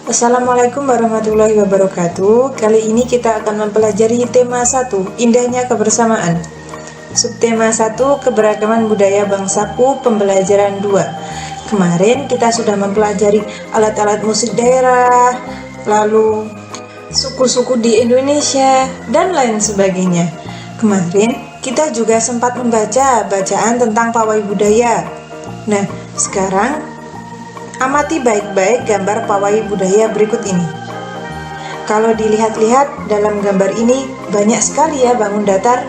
Assalamualaikum warahmatullahi wabarakatuh. Kali ini kita akan mempelajari tema 1, indahnya kebersamaan. Subtema 1, keberagaman budaya bangsaku, pembelajaran 2. Kemarin kita sudah mempelajari alat-alat musik daerah, lalu suku-suku di Indonesia, dan lain sebagainya. Kemarin kita juga sempat membaca bacaan tentang pawai budaya. Nah, sekarang amati baik-baik gambar pawai budaya berikut ini. Kalau dilihat-lihat dalam gambar ini banyak sekali ya bangun datar.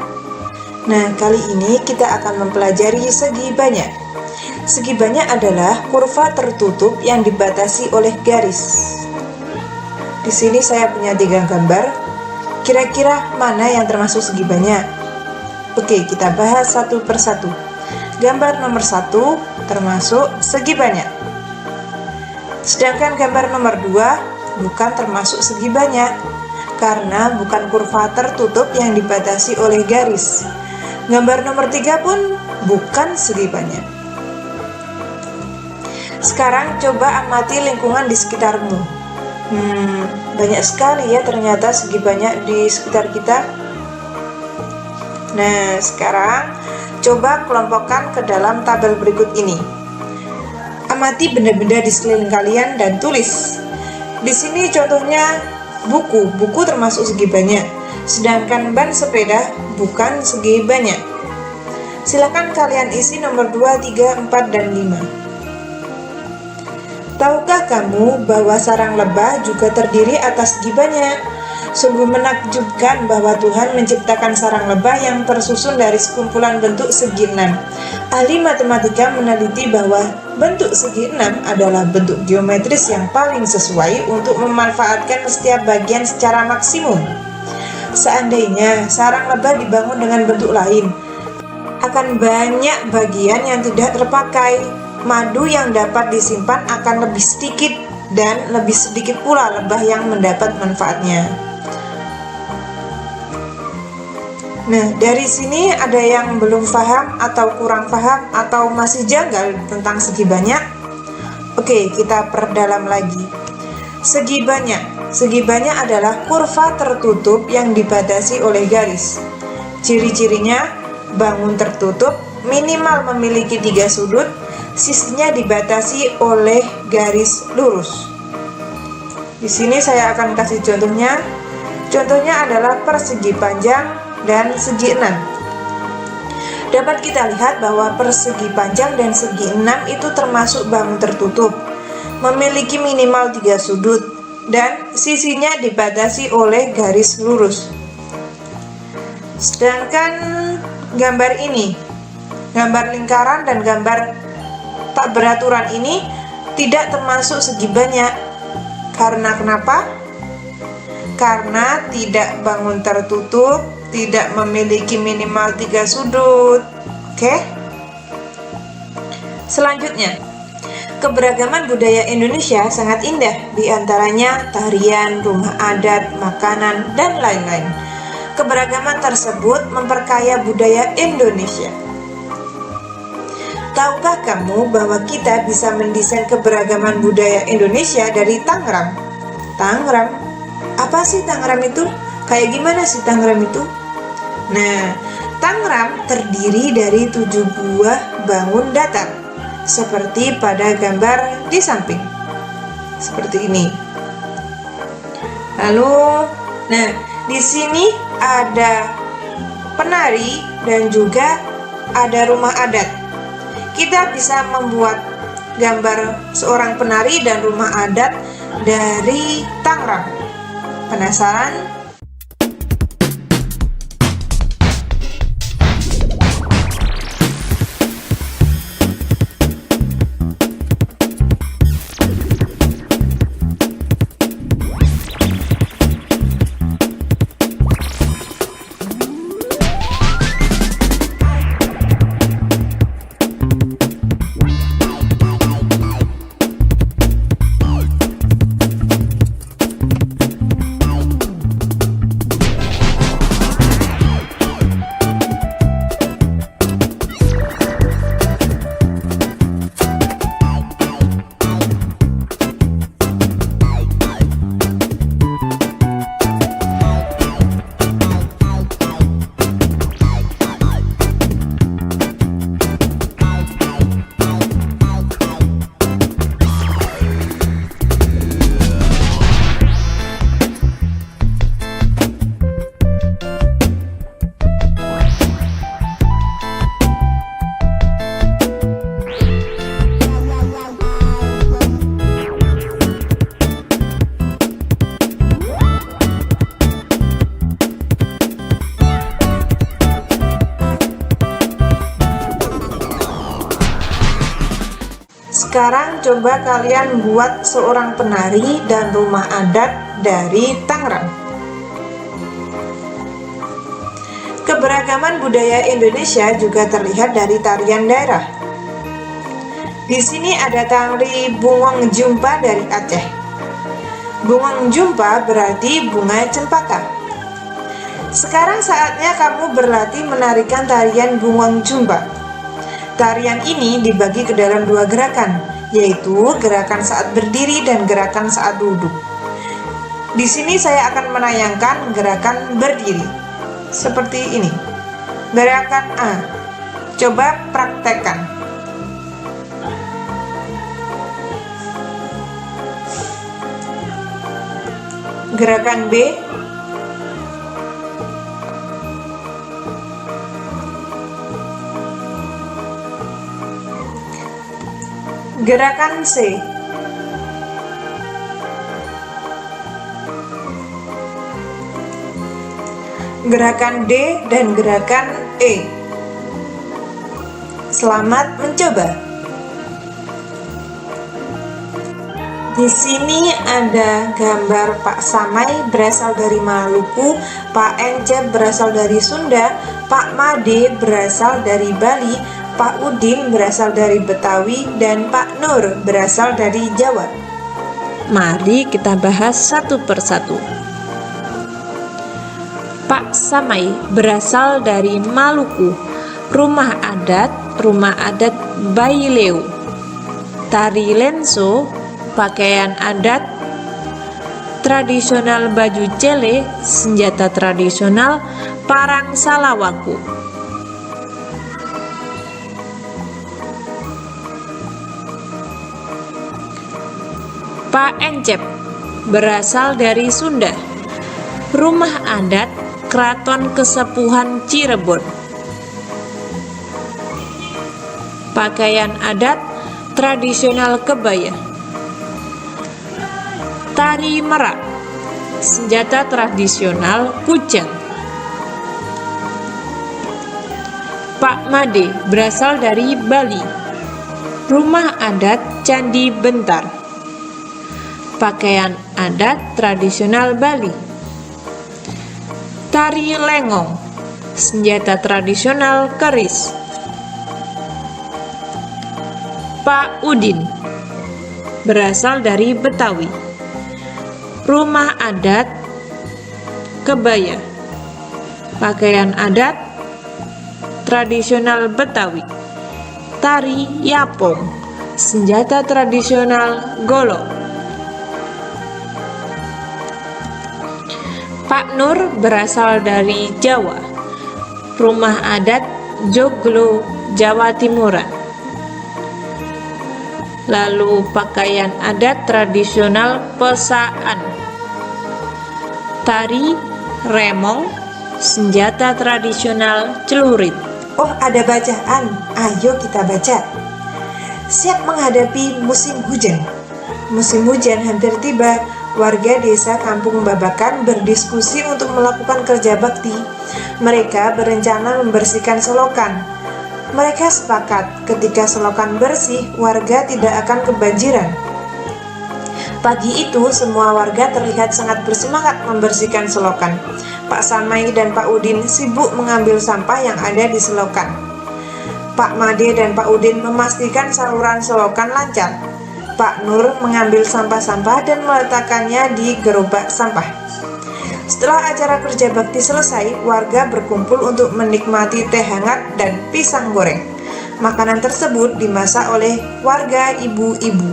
Nah, kali ini kita akan mempelajari segi banyak. Segi banyak adalah kurva tertutup yang dibatasi oleh garis. Di sini saya punya 3 gambar. Kira-kira mana yang termasuk segi banyak? Oke, kita bahas satu persatu. Gambar nomor 1 termasuk segi banyak. Sedangkan gambar nomor 2 bukan termasuk segi banyak karena bukan kurva tertutup yang dibatasi oleh garis. Gambar nomor 3 pun bukan segi banyak. Sekarang coba amati lingkungan di sekitarmu. Banyak sekali ya ternyata segi banyak di sekitar kita. Nah, sekarang coba kelompokkan ke dalam tabel berikut ini. Amati benda-benda di sekeliling kalian dan tulis. Di sini contohnya buku termasuk segi banyak, sedangkan ban sepeda bukan segi banyak. Silakan kalian isi nomor 2, 3, 4, dan 5. Tahukah kamu bahwa sarang lebah juga terdiri atas segi banyak? Sungguh menakjubkan bahwa Tuhan menciptakan sarang lebah yang tersusun dari sekumpulan bentuk segi 6. Ahli matematika meneliti bahwa bentuk segi 6 adalah bentuk geometris yang paling sesuai untuk memanfaatkan setiap bagian secara maksimum. Seandainya sarang lebah dibangun dengan bentuk lain, akan banyak bagian yang tidak terpakai. Madu yang dapat disimpan akan lebih sedikit dan lebih sedikit pula lebah yang mendapat manfaatnya. Nah, dari sini ada yang belum paham atau kurang paham atau masih janggal tentang segi banyak? Oke, kita perdalam lagi. Segi banyak adalah kurva tertutup yang dibatasi oleh garis. Ciri-cirinya, bangun tertutup, minimal memiliki 3 sudut, sisinya dibatasi oleh garis lurus. Di sini saya akan kasih contohnya. Contohnya adalah persegi panjang dan segi 6. Dapat kita lihat bahwa persegi panjang dan segi 6 itu termasuk bangun tertutup, memiliki minimal 3 sudut, dan sisinya dibatasi oleh garis lurus. Sedangkan gambar ini, gambar lingkaran dan gambar tak beraturan ini tidak termasuk segi banyak. Karena kenapa? Karena tidak bangun tertutup, tidak memiliki minimal 3 sudut. Oke. Selanjutnya, keberagaman budaya Indonesia sangat indah, di antaranya tarian, rumah adat, makanan, dan lain-lain. Keberagaman tersebut memperkaya budaya Indonesia. Tahukah kamu bahwa kita bisa mendesain keberagaman budaya Indonesia dari Tangram? Tangram? Apa sih Tangram itu? Kayak gimana sih Tangram itu? Nah, Tangram terdiri dari 7 buah bangun datar, seperti pada gambar di samping. Seperti ini. Lalu, nah, di sini ada penari dan juga ada rumah adat. Kita bisa membuat gambar seorang penari dan rumah adat dari Tangram. Penasaran? Sekarang coba kalian buat seorang penari dan rumah adat dari Tangerang. Keberagaman budaya Indonesia juga terlihat dari tarian daerah. Di sini ada tari Bungong Jumpa dari Aceh. Bungong Jumpa berarti bunga cempaka. Sekarang saatnya kamu berlatih menarikan tarian Bungong Jumpa. Tarian ini dibagi ke dalam dua gerakan, yaitu gerakan saat berdiri dan gerakan saat duduk. Di sini saya akan menayangkan gerakan berdiri, seperti ini. Gerakan A, coba praktekkan. Gerakan B, gerakan C, gerakan D, dan gerakan E. Selamat mencoba. Di sini ada gambar Pak Samai berasal dari Maluku, Pak Encep berasal dari Sunda, Pak Made berasal dari Bali, Pak Udin berasal dari Betawi, dan Pak Nur berasal dari Jawa. Mari kita bahas satu persatu. Pak Samai berasal dari Maluku, rumah adat Baileu, tari lenso, pakaian adat tradisional baju cele, senjata tradisional, parang salawaku. Pak Encep berasal dari Sunda, rumah adat Keraton Kesepuhan Cirebon, pakaian adat tradisional kebaya, tari merak, senjata tradisional kujang. Pak Made berasal dari Bali, rumah adat Candi Bentar, pakaian adat tradisional Bali, tari lengong, senjata tradisional keris. Pak Udin berasal dari Betawi, rumah adat kebaya, pakaian adat tradisional Betawi, tari yapong, senjata tradisional golok. Pak Nur berasal dari Jawa, rumah adat Joglo, Jawa Timuran. Lalu pakaian adat tradisional Pesaan, tari remong, senjata tradisional celurit. Oh, ada bacaan. Ayo kita baca. Siap menghadapi musim hujan. Musim hujan hampir tiba. Warga desa Kampung Babakan berdiskusi untuk melakukan kerja bakti. Mereka berencana membersihkan selokan. Mereka sepakat ketika selokan bersih, warga tidak akan kebanjiran. Pagi itu, semua warga terlihat sangat bersemangat membersihkan selokan. Pak Samai dan Pak Udin sibuk mengambil sampah yang ada di selokan. Pak Made dan Pak Udin memastikan saluran selokan lancar. Pak Nur mengambil sampah-sampah dan meletakkannya di gerobak sampah. Setelah acara kerja bakti selesai, warga berkumpul untuk menikmati teh hangat dan pisang goreng. Makanan tersebut dimasak oleh warga ibu-ibu.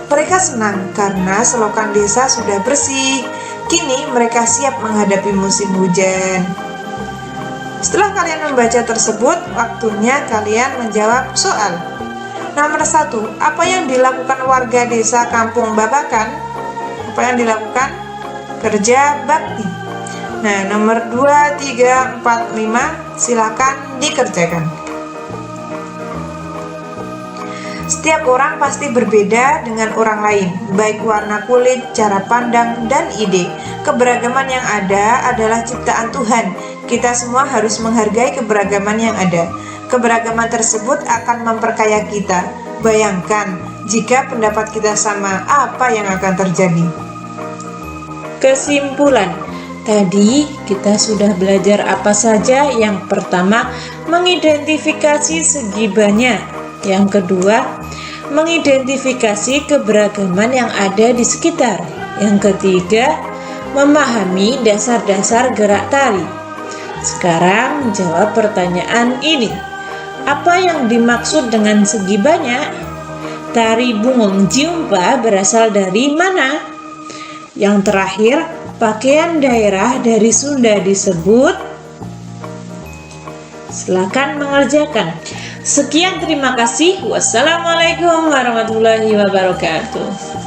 Mereka senang karena selokan desa sudah bersih. Kini mereka siap menghadapi musim hujan. Setelah kalian membaca tersebut, waktunya kalian menjawab soal. Nomor 1, apa yang dilakukan warga desa Kampung Babakan? Apa yang dilakukan? Kerja bakti. Nah, nomor 2, 3, 4, 5, silakan dikerjakan. Setiap orang pasti berbeda dengan orang lain, baik warna kulit, cara pandang, dan ide. Keberagaman yang ada adalah ciptaan Tuhan. Kita semua harus menghargai keberagaman yang ada. Keberagaman tersebut akan memperkaya kita. Bayangkan, Jika pendapat kita sama, apa yang akan terjadi? Kesimpulan, tadi kita sudah belajar apa saja. Yang pertama, mengidentifikasi segi banyak. Yang kedua, mengidentifikasi keberagaman yang ada di sekitar. Yang ketiga, memahami dasar-dasar gerak tari. Sekarang jawab pertanyaan ini. Apa yang dimaksud dengan segi banyak? Tari Bungong Jiumpa berasal dari mana? Yang terakhir, pakaian daerah dari Sunda disebut. Silakan mengerjakan. Sekian, terima kasih. Wassalamualaikum warahmatullahi wabarakatuh.